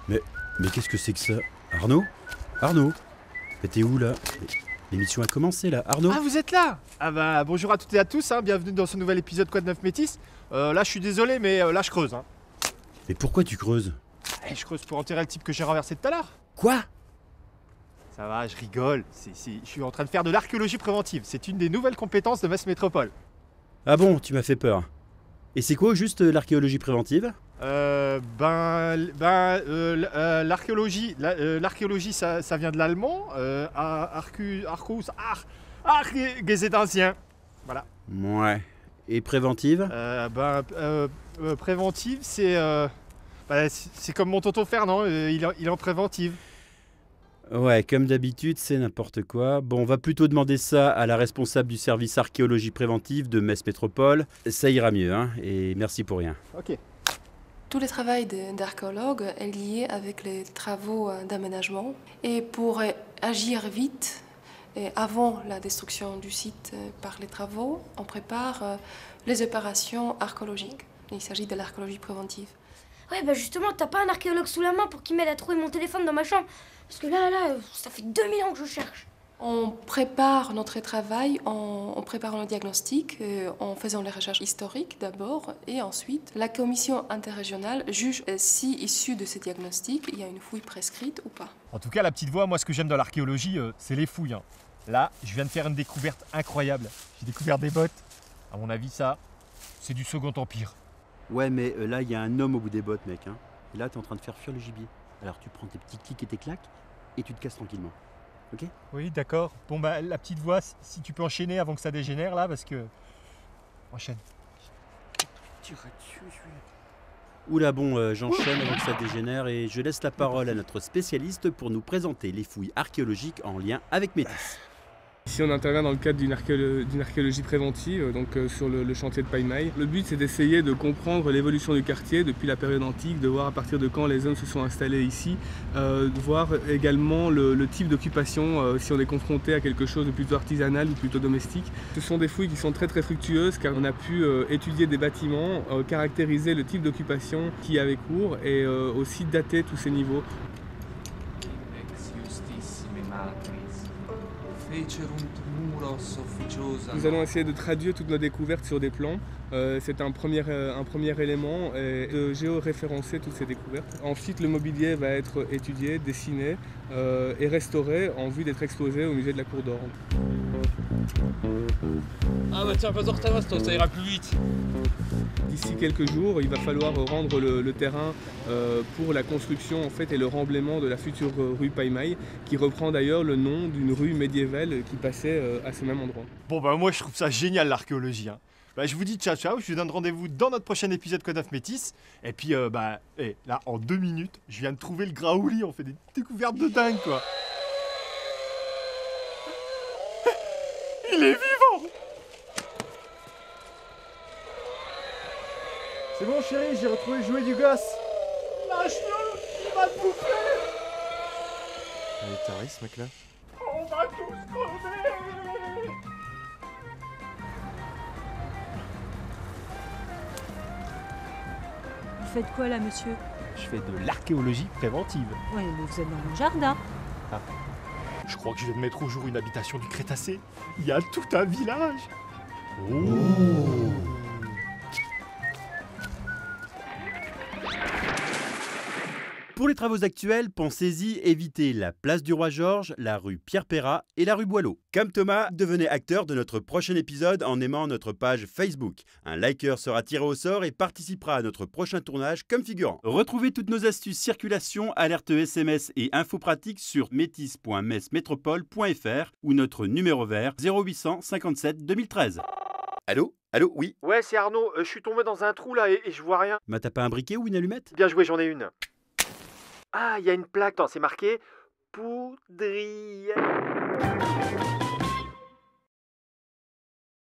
Mais, mais qu'est-ce que c'est que ça? Arnaud? Arnaud? Mais t'es où là? L'émission a commencé là, Arnaud? Ah, vous êtes là? Ah bah bonjour à toutes et à tous, bienvenue dans ce nouvel épisode Quoi de neuf Métis. Là je suis désolé mais là je creuse. Mais pourquoi tu creuses? Je creuse pour enterrer le type que j'ai renversé tout à l'heure. Quoi? Ça va, je rigole. Je suis en train de faire de l'archéologie préventive. C'est une des nouvelles compétences de Metz Métropole. Ah bon, tu m'as fait peur. Et c'est quoi juste l'archéologie préventive? L'archéologie ça vient de l'allemand. Archéologie. Voilà. Ouais. Et préventive? Préventive, c'est comme mon tonton Fernand, il est en préventive. Ouais, comme d'habitude, c'est n'importe quoi. Bon, on va plutôt demander ça à la responsable du service archéologie préventive de Metz Métropole. Ça ira mieux, hein, et merci pour rien. Ok. Tout le travail d'archéologue est lié avec les travaux d'aménagement. Et pour agir vite, et avant la destruction du site par les travaux, on prépare les opérations archéologiques. Il s'agit de l'archéologie préventive. Ouais, bah justement, t'as pas un archéologue sous la main pour qu'il m'aide à trouver mon téléphone dans ma chambre? Parce que là, ça fait 2000 ans que je cherche. On prépare notre travail en préparant le diagnostic, en faisant les recherches historiques d'abord, et ensuite la commission interrégionale juge si, issu de ce diagnostic, il y a une fouille prescrite ou pas. En tout cas, la petite voix, moi ce que j'aime dans l'archéologie, c'est les fouilles. Là, je viens de faire une découverte incroyable. J'ai découvert des bottes. À mon avis, ça, c'est du Second Empire. Ouais, mais là, il y a un homme au bout des bottes, mec. Hein. Et là, t'es en train de faire fuir le gibier. Alors, tu prends tes petits clics et tes claques, et tu te casses tranquillement. Ok? Oui, d'accord. Bon, bah, la petite voix, si tu peux enchaîner avant que ça dégénère, là, parce que... Enchaîne. Oula, bon, j'enchaîne avant que ça dégénère et je laisse la parole à notre spécialiste pour nous présenter les fouilles archéologiques en lien avec Métis. Ici, on intervient dans le cadre d'une archéologie préventive, sur le chantier de Paille-Maille. Le but, c'est d'essayer de comprendre l'évolution du quartier depuis la période antique, de voir à partir de quand les hommes se sont installés ici, de voir également le type d'occupation, si on est confronté à quelque chose de plutôt artisanal ou plutôt domestique. Ce sont des fouilles qui sont très très fructueuses car on a pu étudier des bâtiments, caractériser le type d'occupation qui avait cours et aussi dater tous ces niveaux. Nous allons essayer de traduire toutes nos découvertes sur des plans. C'est un premier élément et de géoréférencer toutes ces découvertes. Ensuite, le mobilier va être étudié, dessiné et restauré en vue d'être exposé au musée de la Cour d'Or. Ah bah tiens, pas en retard, ça ira plus vite. D'ici quelques jours, il va falloir rendre le terrain pour la construction en fait, et le remblaiement de la future rue Paille-Maille, qui reprend d'ailleurs le nom d'une rue médiévale qui passait à ce même endroit. Bon, bah, moi, je trouve ça génial, l'archéologie. Bah, je vous dis ciao, ciao. Je vous donne rendez-vous dans notre prochain épisode Code of Métis. Et puis, là, en 2 minutes, je viens de trouver le Graouli. On fait des découvertes de dingue, quoi. Il est vivant! C'est bon, chérie, j'ai retrouvé le jouet du gosse. Lâche-le, il va te bouffer. Il est taré, ce mec-là. On va tous crever. Vous faites quoi là, monsieur? Je fais de l'archéologie préventive. Ouais, mais vous êtes dans mon jardin. Je crois que je vais de mettre au jour une habitation du Crétacé. Il y a tout un village. Pour les travaux actuels, pensez-y, évitez la place du Roi Georges, la rue Pierre-Perrat et la rue Boileau. Comme Thomas, devenez acteur de notre prochain épisode en aimant notre page Facebook. Un liker sera tiré au sort et participera à notre prochain tournage comme figurant. Retrouvez toutes nos astuces circulation, alertes SMS et infos pratiques sur metis.metz-métropole.fr ou notre numéro vert 0800 57 2013. Allô? Allô? Oui? Ouais, c'est Arnaud. Je suis tombé dans un trou là et je vois rien. T'as pas un briquet ou une allumette? Bien joué, j'en ai une. Ah, il y a une plaque. Attends, c'est marqué poudrière.